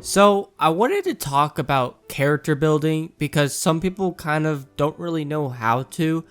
So I wanted to talk about character building because some people kind of don't really know how to,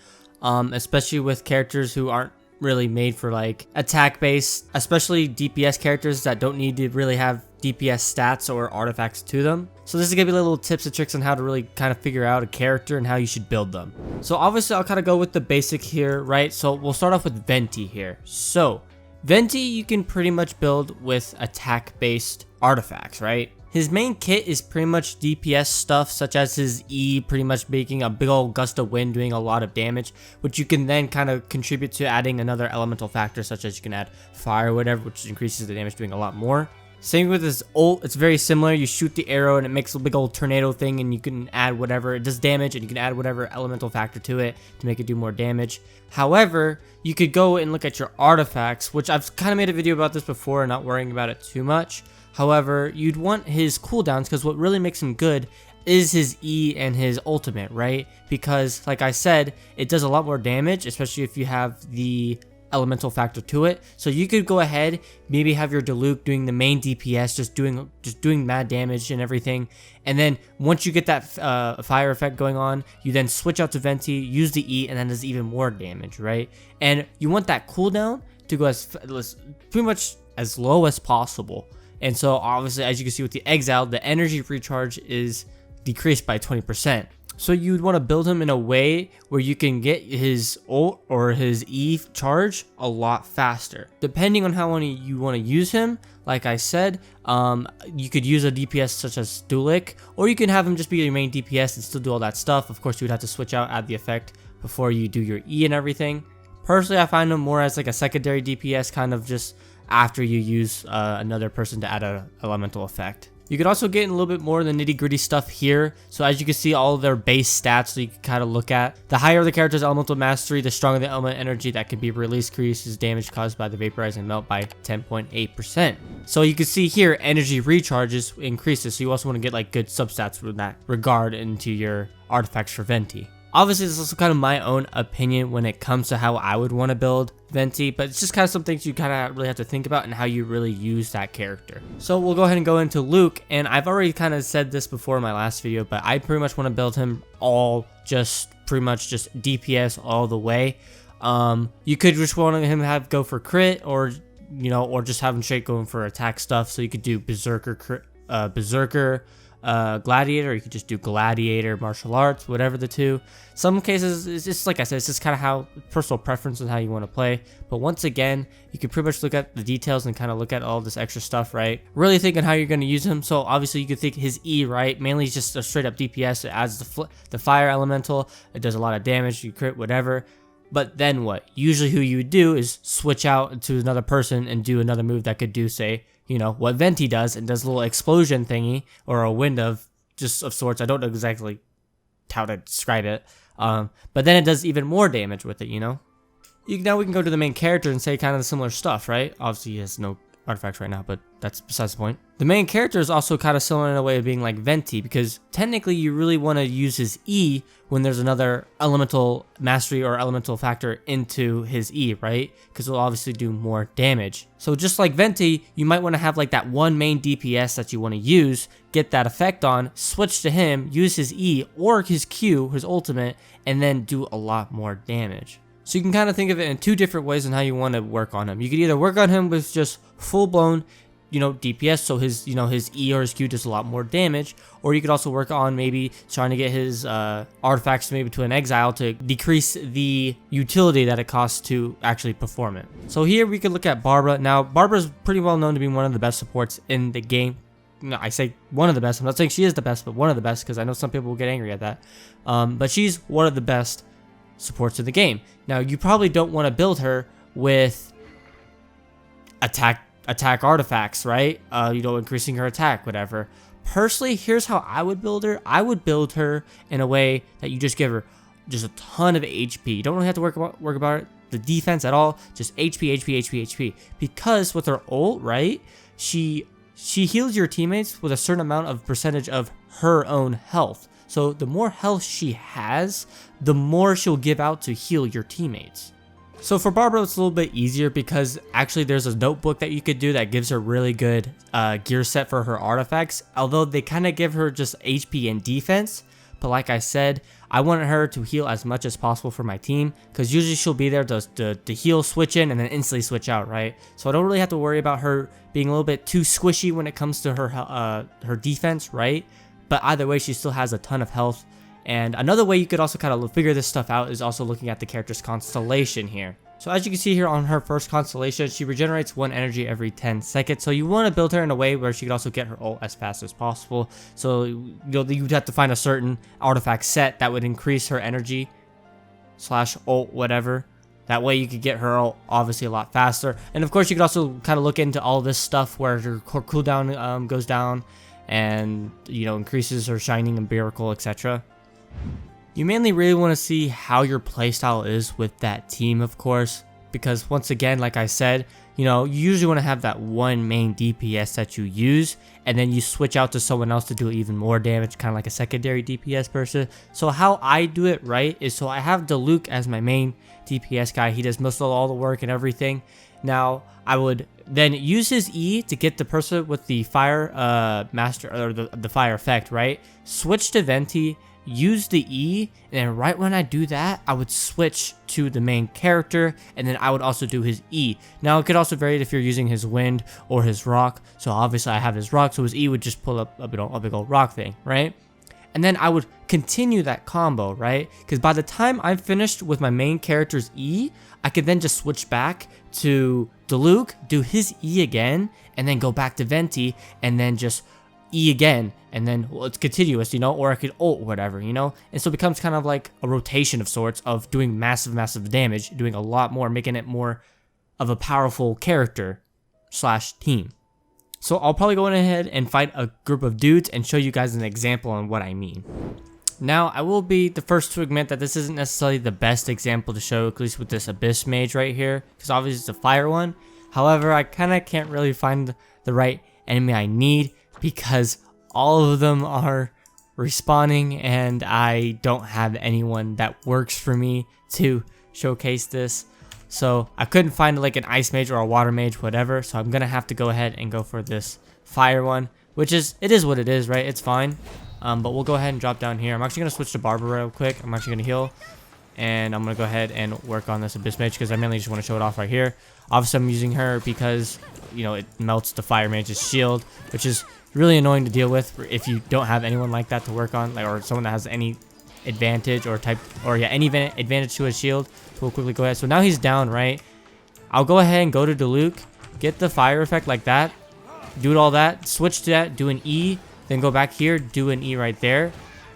especially with characters who aren't really made for like attack based, especially DPS characters that don't need to really have DPS stats or artifacts to them. So this is gonna be little tips and tricks on how to really kind of figure out a character and how you should build them. So obviously I'll kind of go with the basic here, right? So we'll start off with Venti here. So Venti you can pretty much build with attack based artifacts, right? His main kit is pretty much DPS stuff, such as his E pretty much making a big old gust of wind doing a lot of damage, which you can then kind of contribute to adding another elemental factor, such as you can add fire or whatever, which increases the damage doing a lot more. Same with his ult, it's very similar. You shoot the arrow and it makes a big old tornado thing, and you can add whatever, it does damage, and you can add whatever elemental factor to it to make it do more damage. However, you could go and look at your artifacts, which I've kind of made a video about this before and not worrying about it too much. However, you'd want his cooldowns because what really makes him good is his E and his ultimate, right? Because like I said, it does a lot more damage, especially if you have the elemental factor to it. So you could go ahead, maybe have your Diluc doing the main DPS, just doing mad damage and everything. And then once you get that fire effect going on, you then switch out to Venti, use the E, and then does even more damage, right? And you want that cooldown to go as pretty much as low as possible. And so obviously, as you can see with the Exile, the energy recharge is decreased by 20%. So you'd want to build him in a way where you can get his ult or his E charge a lot faster. Depending on how you want to use him, like I said, you could use a DPS such as Dulik, or you can have him just be your main DPS and still do all that stuff. Of course, you would have to switch out, add the effect before you do your E and everything. Personally, I find him more as like a secondary DPS, kind of just after you use another person to add a elemental effect. You could also get in a little bit more of the nitty gritty stuff here. So as you can see, all of their base stats, so you can kind of look at. The higher the character's elemental mastery, the stronger the element energy that can be released, increases damage caused by the vaporize and melt by 10.8%. So you can see here, energy recharges increases. So you also want to get like good substats in that regard into your artifacts for Venti. Obviously, this is also kind of my own opinion when it comes to how I would want to build Venti, but it's just kind of some things you kind of really have to think about and how you really use that character. So we'll go ahead and go into Luke, and I've already kind of said this before in my last video, but I pretty much want to build him all pretty much just DPS all the way. You could just want him to go for crit, or or just have him straight going for attack stuff. So you could do Berserker, Gladiator, or you could just do Gladiator, Martial Arts, whatever the two. Some cases, it's just like I said, it's just kind of how personal preference and how you want to play. But once again, you can pretty much look at the details and kind of look at all this extra stuff, right? Really thinking how you're going to use him. So obviously you could think his E, right? Mainly just a straight up DPS. It adds the fire elemental. It does a lot of damage. You crit, whatever. But then what? Usually who you would do is switch out to another person and do another move that could do, say, what Venti does, and does a little explosion thingy, or a wind of sorts. I don't know exactly how to describe it. But then it does even more damage with it, Now we can go to the main character and say kind of the similar stuff, right? Obviously he has no artifacts right now, but that's besides the point. The main character is also kind of similar in a way of being like Venti, because technically you really want to use his E when there's another elemental mastery or elemental factor into his E, right? Because it'll obviously do more damage. So just like Venti, you might want to have like that one main DPS that you want to use, get that effect on, switch to him, use his E or his Q, his ultimate, and then do a lot more damage. So you can kind of think of it in two different ways on how you want to work on him. You could either work on him with just full-blown, DPS, so his, his E or his Q does a lot more damage, or you could also work on maybe trying to get his artifacts maybe to an Exile to decrease the utility that it costs to actually perform it. So here we could look at Barbara. Now, Barbara's pretty well known to be one of the best supports in the game. No, I say one of the best. I'm not saying she is the best, but one of the best, because I know some people will get angry at that. But she's one of the best supports in the game. Now, you probably don't want to build her with attack artifacts, right? Increasing her attack, whatever. Personally, here's how I would build her. I would build her in a way that you just give her just a ton of HP. You don't really have to work about the defense at all. Just HP. Because with her ult, right, she heals your teammates with a certain amount of percentage of her own health. So the more health she has, the more she'll give out to heal your teammates. So for Barbara, it's a little bit easier because actually there's a notebook that you could do that gives her really good gear set for her artifacts, although they kind of give her just HP and defense. But like I said, I wanted her to heal as much as possible for my team, because usually she'll be there to heal, switch in, and then instantly switch out, right? So I don't really have to worry about her being a little bit too squishy when it comes to her defense, right? But either way, she still has a ton of health. And another way you could also kind of figure this stuff out is also looking at the character's constellation here. So as you can see here on her first constellation, she regenerates 1 energy every 10 seconds. So you want to build her in a way where she could also get her ult as fast as possible. So you'd have to find a certain artifact set that would increase her energy / ult, whatever. That way you could get her ult obviously a lot faster. And of course you could also kind of look into all this stuff where her cooldown goes down and, you know, increases her shining and miracle, etc. You mainly really want to see how your playstyle is with that team, of course, because once again, like I said, you know, you usually want to have that one main DPS that you use, and then you switch out to someone else to do even more damage, kind of like a secondary DPS person. So how I do it, right, is so I have Diluc as my main DPS guy. He does most of all the work and everything. Now, I would then use his E to get the person with the fire master, or the fire effect, right? Switch to Venti, use the E, and then right when I do that, I would switch to the main character, and then I would also do his E. Now, it could also vary if you're using his wind or his rock. So obviously I have his rock, so his E would just pull up a big old rock thing, right? And then I would continue that combo, right? Because by the time I'm finished with my main character's E, I could then just switch back to Diluc, do his E again, and then go back to Venti, and then just E again, and then, well, it's continuous, you know, or I could ult, whatever, you know. And so it becomes kind of like a rotation of sorts of doing massive damage, doing a lot more, making it more of a powerful character / team. So I'll probably go ahead and fight a group of dudes and show you guys an example on what I mean. Now, I will be the first to admit that this isn't necessarily the best example to show, at least with this Abyss Mage right here, because obviously it's a fire one. However, I kind of can't really find the right enemy I need, because all of them are respawning and I don't have anyone that works for me to showcase this. So I couldn't find like an ice mage or a water mage, whatever. So I'm gonna have to go ahead and go for this fire one, which is, it is what it is, right? It's fine. But we'll go ahead and drop down here. I'm actually gonna switch to Barbara real quick. I'm actually gonna heal, and I'm gonna go ahead and work on this Abyss Mage because I mainly just want to show it off right here. Obviously, I'm using her because, you know, it melts the Fire Mage's shield, which is really annoying to deal with if you don't have anyone like that to work on, like, or someone that has any advantage or type, or yeah, any advantage to his shield. So we'll quickly go ahead. So now he's down, right? I'll go ahead and go to Diluc, get the fire effect like that, do all that, switch to that, do an E, then go back here, do an E right there,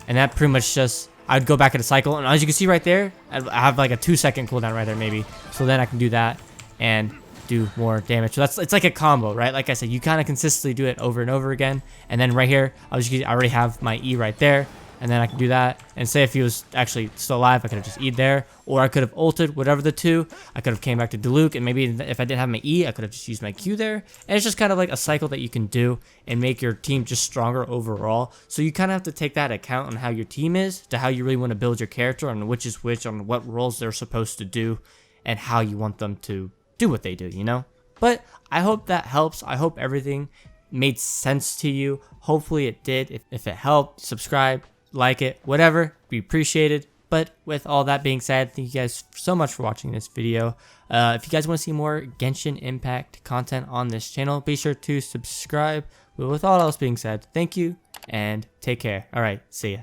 and that pretty much just, I'd go back in a cycle, and as you can see right there, I have like a 2-second cooldown right there maybe, so then I can do that and do more damage. So it's like a combo, right? Like I said, you kind of consistently do it over and over again, and then right here, I already have my E right there, and then I can do that, and say if he was actually still alive, I could have just E'd there, or I could have ulted, whatever the two. I could have came back to Diluc, and maybe if I didn't have my E, I could have just used my Q there, and it's just kind of like a cycle that you can do and make your team just stronger overall. So you kind of have to take that account on how your team is, to how you really want to build your character, on which is which, on what roles they're supposed to do, and how you want them to do what they do, you know? But I hope that helps. I hope everything made sense to you. Hopefully it did. If it helped, subscribe, like it, whatever, be appreciated. But with all that being said, thank you guys so much for watching this video. If you guys want to see more Genshin Impact content on this channel, be sure to subscribe. But with all else being said, thank you and take care. All right, see ya.